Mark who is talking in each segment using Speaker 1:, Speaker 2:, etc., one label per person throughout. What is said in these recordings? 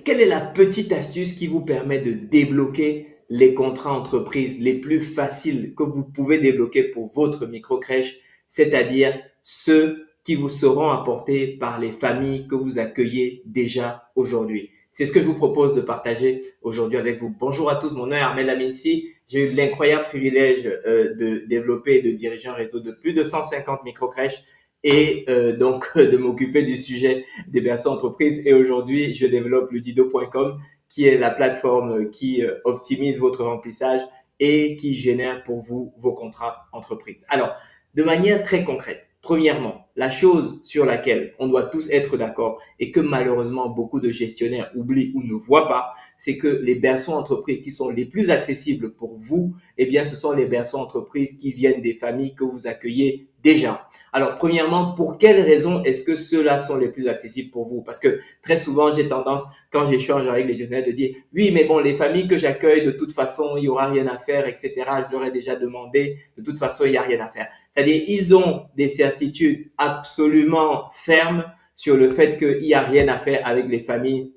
Speaker 1: quelle est la petite astuce qui vous permet de débloquer les contrats entreprises les plus faciles que vous pouvez débloquer pour votre micro-crèche, c'est-à-dire ceux qui vous seront apportés par les familles que vous accueillez déjà aujourd'hui? C'est ce que je vous propose de partager aujourd'hui avec vous. Bonjour à tous, mon nom est Armel Aminsi. J'ai eu l'incroyable privilège de développer et de diriger un réseau de plus de 150 micro-crèches et donc de m'occuper du sujet des berceaux entreprises. Et aujourd'hui, je développe ludido.com, qui est la plateforme qui optimise votre remplissage et qui génère pour vous vos contrats entreprises. Alors, de manière très concrète, premièrement, la chose sur laquelle on doit tous être d'accord et que malheureusement beaucoup de gestionnaires oublient ou ne voient pas, c'est que les berceaux entreprises qui sont les plus accessibles pour vous, eh bien, ce sont les berceaux entreprises qui viennent des familles que vous accueillez déjà. Alors, premièrement, pour quelles raisons est-ce que ceux-là sont les plus accessibles pour vous? Parce que très souvent, j'ai tendance, quand j'échange avec les gestionnaires, de dire, oui, mais bon, les familles que j'accueille, de toute façon, il y aura rien à faire, etc. Je leur ai déjà demandé, de toute façon, il y a rien à faire. C'est-à-dire, ils ont des certitudes absolument fermes sur le fait qu'il y a rien à faire avec les familles,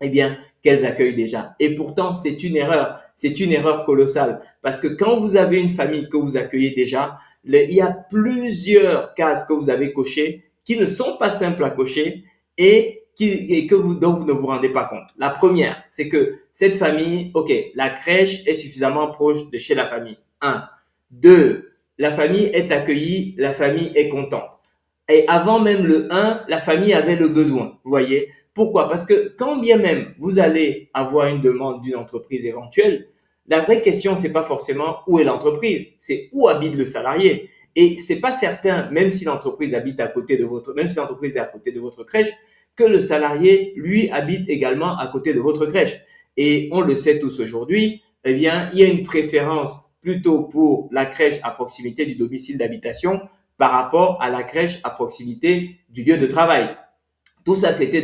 Speaker 1: eh bien, qu'elles accueillent déjà. Et pourtant, c'est une erreur colossale. Parce que quand vous avez une famille que vous accueillez déjà, il y a plusieurs cases que vous avez cochées qui ne sont pas simples à cocher dont vous ne vous rendez pas compte. La première, c'est que cette famille, ok, la crèche est suffisamment proche de chez la famille. Un. Deux, la famille est accueillie, la famille est contente. Et avant même le un, la famille avait le besoin. Vous voyez? Pourquoi? Parce que quand bien même vous allez avoir une demande d'une entreprise éventuelle, la vraie question, c'est pas forcément où est l'entreprise, c'est où habite le salarié. Et c'est pas certain, même si l'entreprise habite à côté de même si l'entreprise est à côté de votre crèche, que le salarié, lui, habite également à côté de votre crèche. Et on le sait tous aujourd'hui, eh bien, il y a une préférence plutôt pour la crèche à proximité du domicile d'habitation par rapport à la crèche à proximité du lieu de travail. Tout ça, c'était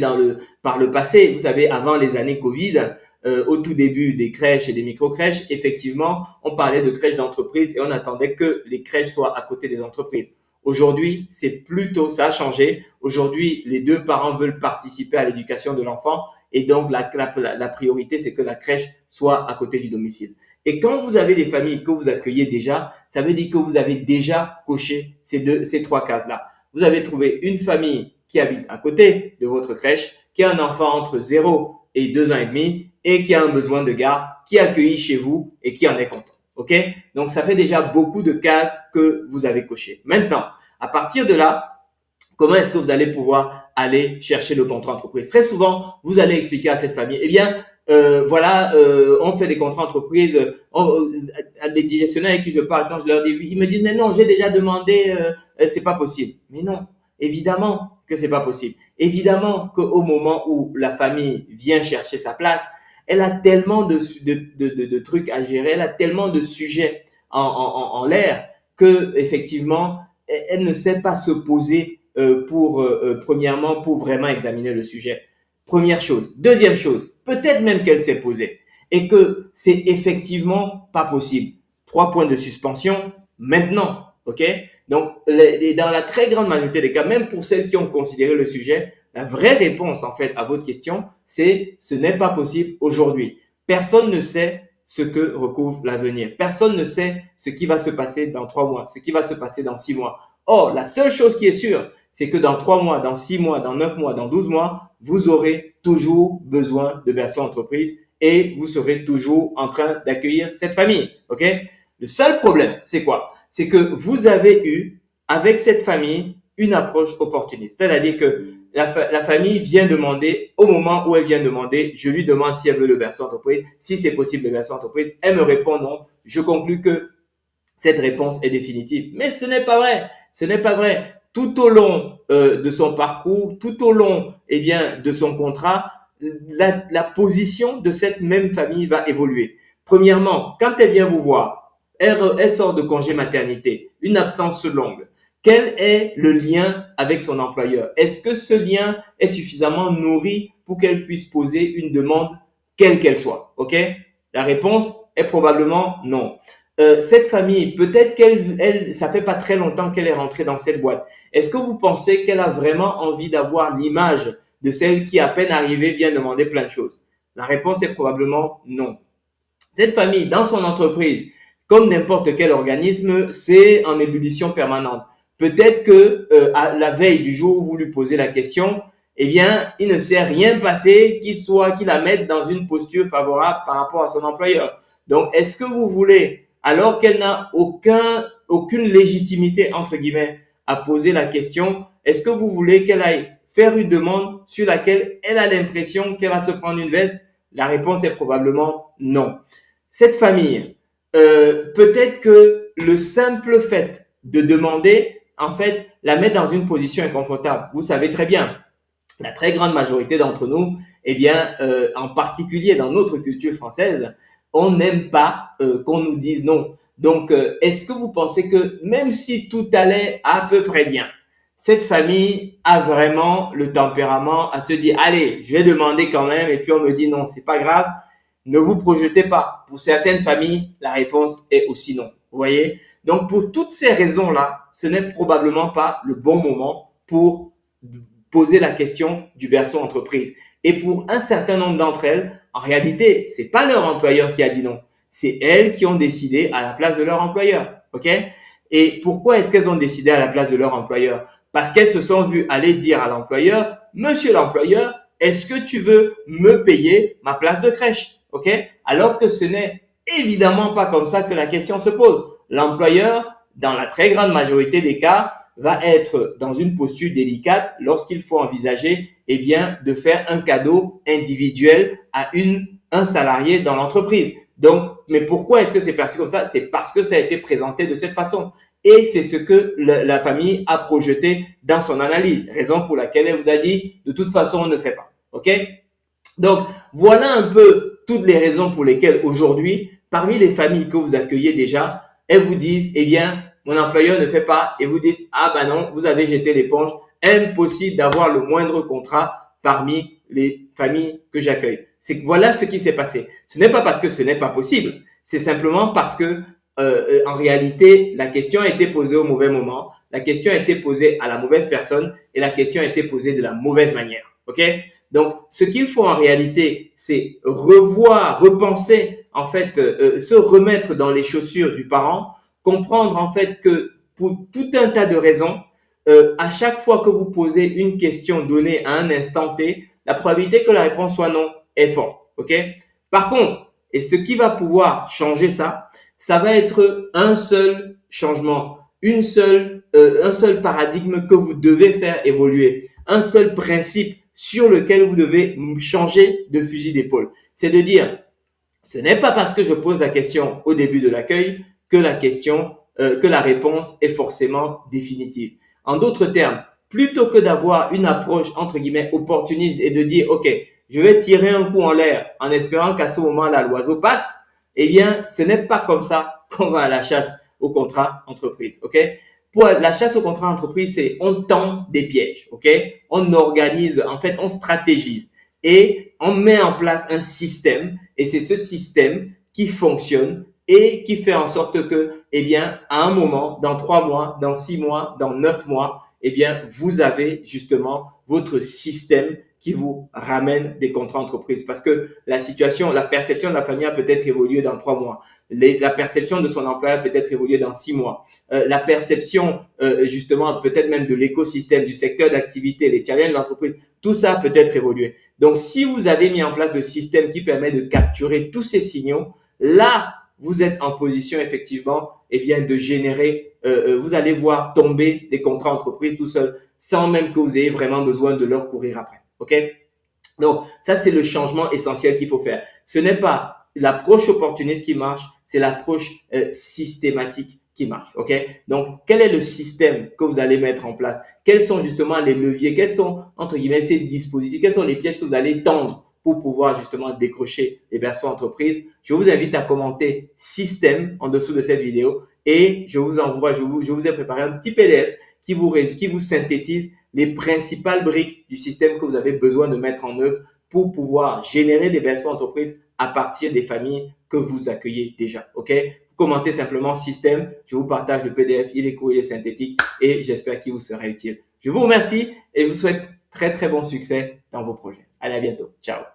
Speaker 1: par le passé. Vous savez, avant les années Covid, au tout début des crèches et des micro-crèches, effectivement, on parlait de crèches d'entreprise et on attendait que les crèches soient à côté des entreprises. Aujourd'hui, ça a changé. Aujourd'hui, les deux parents veulent participer à l'éducation de l'enfant et donc la priorité, c'est que la crèche soit à côté du domicile. Et quand vous avez des familles que vous accueillez déjà, ça veut dire que vous avez déjà coché ces trois cases-là. Vous avez trouvé une famille qui habite à côté de votre crèche, qui a un enfant entre 0 et 2 ans et demi et qui a un besoin de garde, qui est accueilli chez vous et qui en est content. OK? Donc, ça fait déjà beaucoup de cases que vous avez cochées. Maintenant, à partir de là, comment est-ce que vous allez pouvoir aller chercher le contrat entreprise? Très souvent, vous allez expliquer à cette famille, eh bien, on fait des contrats entreprises. Les gestionnaires avec qui je parle, quand je leur dis oui, ils me disent, mais non, j'ai déjà demandé, c'est pas possible. Mais non, évidemment que c'est pas possible. Évidemment qu'au moment où la famille vient chercher sa place, elle a tellement de trucs à gérer, elle a tellement de sujets en l'air que effectivement, elle ne sait pas se poser premièrement pour vraiment examiner le sujet. Première chose. Deuxième chose, peut-être même qu'elle s'est posée et que c'est effectivement pas possible. 3 points de suspension maintenant. OK? Donc, dans la très grande majorité des cas, même pour celles qui ont considéré le sujet, la vraie réponse, en fait, à votre question, c'est ce n'est pas possible aujourd'hui. Personne ne sait ce que recouvre l'avenir. Personne ne sait ce qui va se passer dans 3 mois, ce qui va se passer dans 6 mois. Or, la seule chose qui est sûre, c'est que dans 3 mois, dans 6 mois, dans 9 mois, dans 12 mois, vous aurez toujours besoin de berceau entreprise et vous serez toujours en train d'accueillir cette famille. OK? Le seul problème, c'est quoi? C'est que vous avez eu, avec cette famille, une approche opportuniste. C'est-à-dire que la famille vient demander, au moment où elle vient demander, je lui demande si elle veut le berceau entreprise, si c'est possible le berceau entreprise. Elle me répond non. Je conclus que cette réponse est définitive. Mais ce n'est pas vrai. Ce n'est pas vrai. Tout au long de son parcours, tout au long de son contrat, la position de cette même famille va évoluer. Premièrement, quand elle vient vous voir, elle sort de congé maternité, une absence longue. Quel est le lien avec son employeur? Est-ce que ce lien est suffisamment nourri pour qu'elle puisse poser une demande quelle qu'elle soit? OK? La réponse est probablement non. Cette famille, peut-être ça fait pas très longtemps qu'elle est rentrée dans cette boîte. Est-ce que vous pensez qu'elle a vraiment envie d'avoir l'image de celle qui, à peine arrivée, vient demander plein de choses? La réponse est probablement non. Cette famille, dans son entreprise, comme n'importe quel organisme, c'est en ébullition permanente. Peut-être que à la veille du jour où vous lui posez la question, eh bien, il ne s'est rien passé qui la mette dans une posture favorable par rapport à son employeur. Donc, est-ce que vous voulez, alors qu'elle n'a aucune légitimité, entre guillemets, à poser la question, est-ce que vous voulez qu'elle aille faire une demande sur laquelle elle a l'impression qu'elle va se prendre une veste? La réponse est probablement non. Cette famille, peut-être que le simple fait de demander, en fait, la met dans une position inconfortable. Vous savez très bien, la très grande majorité d'entre nous, eh bien, en particulier dans notre culture française, on n'aime pas qu'on nous dise non. Donc, est-ce que vous pensez que même si tout allait à peu près bien, cette famille a vraiment le tempérament à se dire, allez, je vais demander quand même, et puis on me dit non, c'est pas grave, ne vous projetez pas. Pour certaines familles, la réponse est aussi non. Vous voyez? Donc, pour toutes ces raisons-là, ce n'est probablement pas le bon moment pour poser la question du berceau entreprise. Et pour un certain nombre d'entre elles, en réalité, c'est pas leur employeur qui a dit non. C'est elles qui ont décidé à la place de leur employeur. OK? Et pourquoi est-ce qu'elles ont décidé à la place de leur employeur? Parce qu'elles se sont vues aller dire à l'employeur, monsieur l'employeur, est-ce que tu veux me payer ma place de crèche? OK? Alors que ce n'est évidemment pas comme ça que la question se pose. L'employeur, dans la très grande majorité des cas, va être dans une posture délicate lorsqu'il faut envisager, eh bien, de faire un cadeau individuel à un salarié dans l'entreprise. Donc, mais pourquoi est-ce que c'est perçu comme ça? C'est parce que ça a été présenté de cette façon. Et c'est ce que la famille a projeté dans son analyse. Raison pour laquelle elle vous a dit, de toute façon, on ne fait pas. OK? Donc, voilà un peu toutes les raisons pour lesquelles aujourd'hui, parmi les familles que vous accueillez déjà, elles vous disent, eh bien, mon employeur ne fait pas, et vous dites, ah ben non, vous avez jeté l'éponge, impossible d'avoir le moindre contrat parmi les familles que j'accueille. Voilà ce qui s'est passé. Ce n'est pas parce que ce n'est pas possible, c'est simplement parce que en réalité, la question a été posée au mauvais moment, la question a été posée à la mauvaise personne et la question a été posée de la mauvaise manière. OK? Donc, ce qu'il faut en réalité, c'est revoir, repenser, en fait, se remettre dans les chaussures du parent, comprendre en fait que pour tout un tas de raisons, à chaque fois que vous posez une question donnée à un instant T, la probabilité que la réponse soit non est forte. OK? Par contre, et ce qui va pouvoir changer ça, ça va être un seul changement, un seul paradigme que vous devez faire évoluer, un seul principe sur lequel vous devez changer de fusil d'épaule. C'est de dire, ce n'est pas parce que je pose la question au début de l'accueil que la réponse est forcément définitive. En d'autres termes, plutôt que d'avoir une approche entre guillemets opportuniste et de dire, OK, je vais tirer un coup en l'air en espérant qu'à ce moment-là, l'oiseau passe, eh bien, ce n'est pas comme ça qu'on va à la chasse au contrat entreprise. OK? Pour la chasse au contrat entreprise, c'est on tend des pièges. OK? On organise, en fait, on stratégise et on met en place un système et c'est ce système qui fonctionne et qui fait en sorte que, eh bien, à un moment, dans 3 mois, dans 6 mois, dans 9 mois, eh bien, vous avez justement votre système qui vous ramène des contrats entreprises. Parce que la perception de la famille a peut-être évolué dans 3 mois. La perception de son employeur peut-être évolué dans 6 mois. La perception, justement, peut-être même de l'écosystème, du secteur d'activité, les challenges de l'entreprise, tout ça peut être évolué. Donc, si vous avez mis en place le système qui permet de capturer tous ces signaux, là, vous êtes en position effectivement, eh bien, de générer, vous allez voir tomber des contrats entreprises tout seul, sans même que vous ayez vraiment besoin de leur courir après. OK? Donc, ça, c'est le changement essentiel qu'il faut faire. Ce n'est pas l'approche opportuniste qui marche, c'est l'approche systématique qui marche. OK? Donc, quel est le système que vous allez mettre en place? Quels sont justement les leviers? Quels sont, entre guillemets, ces dispositifs? Quels sont les pièges que vous allez tendre pour pouvoir justement décrocher les berceaux entreprises? Je vous invite à commenter système en dessous de cette vidéo et je vous ai préparé un petit PDF qui vous synthétise les principales briques du système que vous avez besoin de mettre en œuvre pour pouvoir générer des berceaux entreprises à partir des familles que vous accueillez déjà. OK? Commentez simplement système. Je vous partage le PDF. Il est court, il est synthétique et j'espère qu'il vous sera utile. Je vous remercie et je vous souhaite très, très bon succès dans vos projets. Allez, à bientôt. Ciao.